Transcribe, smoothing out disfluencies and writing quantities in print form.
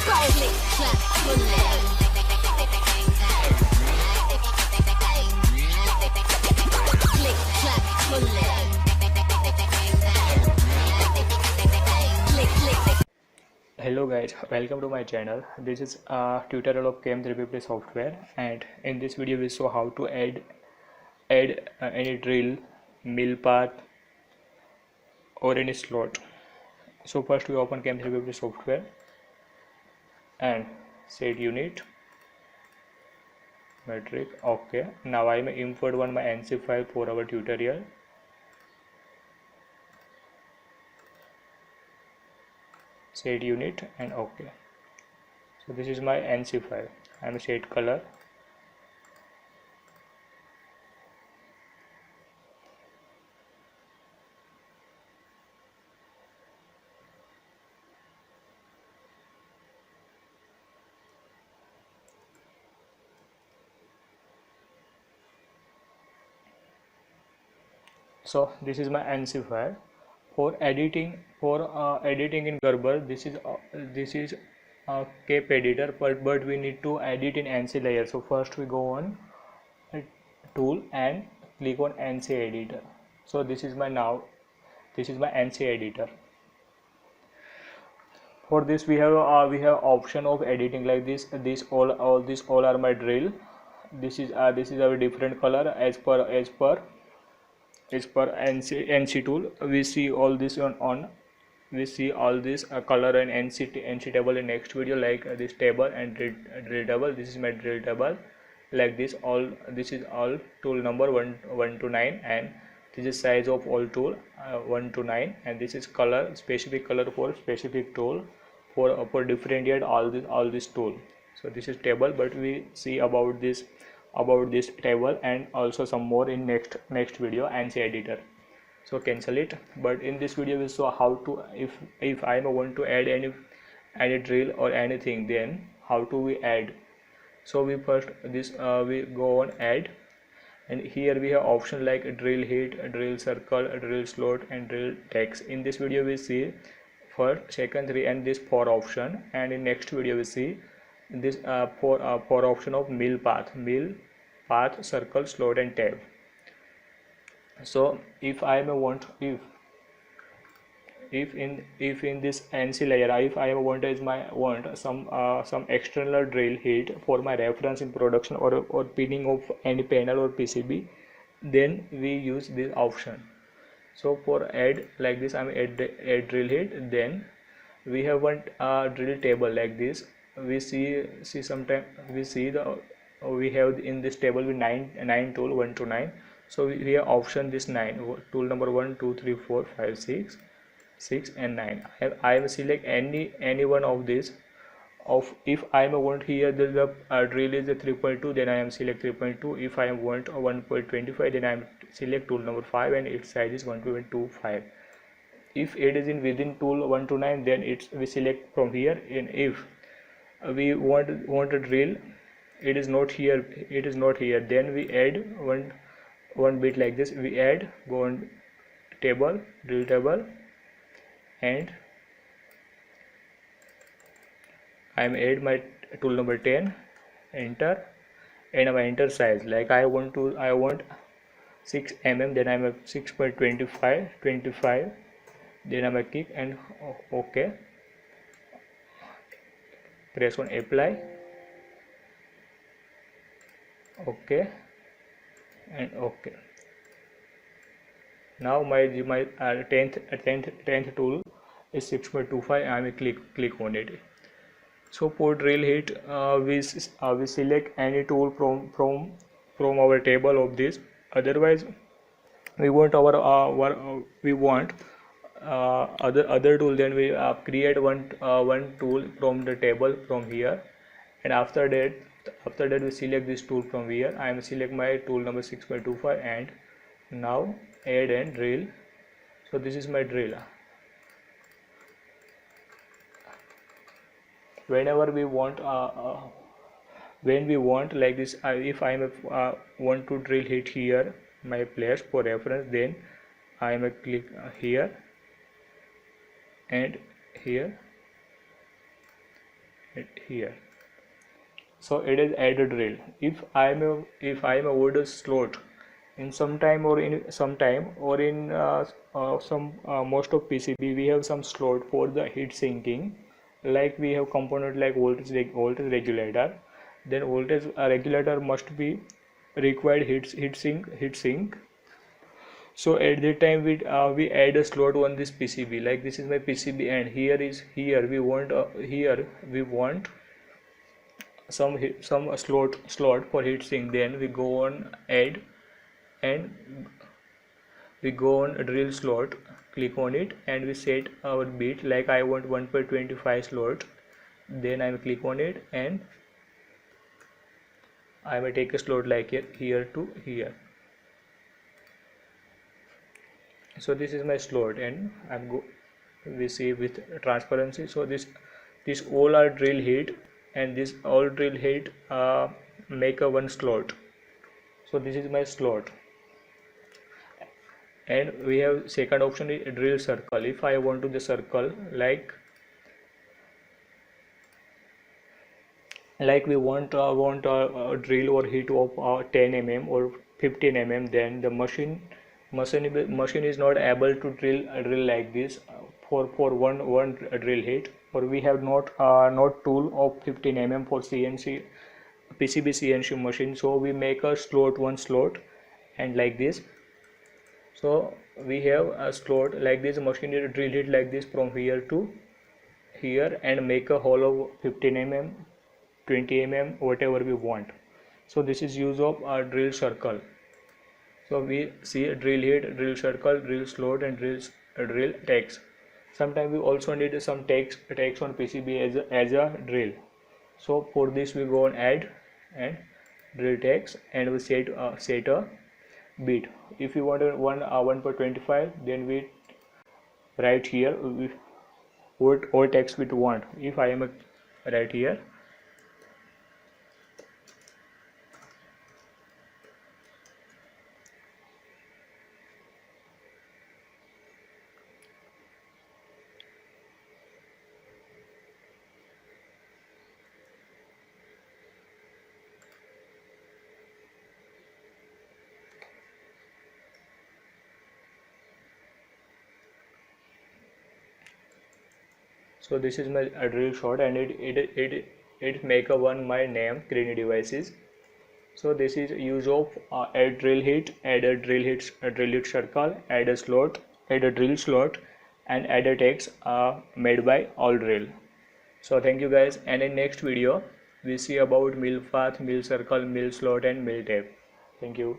Go. Click, clap, pull it. Click, clap, pull it. Click, click. Hello guys, welcome to my channel. This is a tutorial of KM350 software, and in this video we show how to add any drill, mill path or any slot. So first we open KM350 software and set unit metric. Okay, now I may import my NC file for our tutorial. Set unit and okay. So this is my NC file. I am set color. So this is my NC file. For editing in Gerber, this is Cape editor, but we need to edit in NC layer. So first we go on tool and click on NC editor. So this is my NC editor. For this we have option of editing like this. This all are my drill. This is our different color as per NC tool. We see all this on we see all this color and NC table in next video, like this table and drill table. This is my drill table like this. This is all tool number 1 to 9, and this is size of all tool 1 to 9, and this is color, specific color for specific tool for differentiate all this tool. So this is table, but we see about this table and also some more in next video NC editor. So cancel it. But in this video we saw how to, if I want to add any drill or anything, then how do we add. So we first we go on add, and here we have option like drill hit, drill circle, drill slot and drill text. In this video we see first, second, 3 and this 4 option, and in next video we see this 4 option of mill path, circle, slot and tab. So if I may want, if in this NC layer, if I want some external drill hit for my reference in production or pinning of any panel or PCB, then we use this option. So for add like this, I'm add drill hit. Then we have one drill table like this. We see sometime we see we have in this table with 9 tool 1 to 9. So we have option this 9 tool number 1 2 3 4 5 6 and 9. I will select any one of these. If I want here the drill is a 3.2, then I am select 3.2. If I want 1.25, then I am select tool number 5 and its size is 1.25. If it is in within tool 1 to 9, then we select from here. And if we want a drill, it is not here, then we add one bit like this. We add, go on table, drill table, and I am add my tool number 10, enter, and my enter size, like I want 6 mm, then I am 6.25, then I am click and okay, press on apply, okay and okay. Now my 10th tool is 6.25. I will click on it. So for drill hit, we select any tool from our table of this. Otherwise we want our other tool, then we create one tool from the table from here, and after that we select this tool from here. I am select my tool number 6.25 and now add and drill. So this is my drill. Whenever we want when we want like this, if I want to drill hit here my place for reference, then I am click here and here here. So it is add a drill. If I am a wood slot in some time or in some most of PCB we have some slot for the heat sinking, like we have component like voltage regulator. Then voltage regulator must be required heat sink. So at the time we add a slot on this PCB, like this is my PCB, and here we want some slot for heat sink. Then we go on add, and we go on drill slot, click on it, and we set our bit, like I want 1.25 slot. Then I will click on it, and I will take a slot like here to here. So this is my slot, and we see with transparency. So this all are drill head, and this all drill head make a one slot. So this is my slot, and we have second option is drill circle. If I want to the circle, like we want a drill or heat of 10 mm or 15 mm, then the machine is not able to drill like this for one drill head, or we have not tool of 15 mm for CNC PCB CNC machine. So we make a slot, one slot, and like this. So we have a slot like this. Machine is drill it like this from here to here, and make a hole of 15 mm, 20 mm, whatever we want. So this is use of a drill circle. So we see a drill head, drill circle, drill slot, and drill text. Sometimes we also need some text on PCB as a drill. So for this we go on add and drill text, and we set a bit. If you want 1.25, then we write here what text we want. If I am right here, so this is my drill shot, and it make a one my name Creany Devices. So this is use of add drill head, add a drill head circle, add a slot, add a drill slot, and add a text made by All Drill. So thank you guys, and in next video we see about mill path, mill circle, mill slot, and mill tape. Thank you.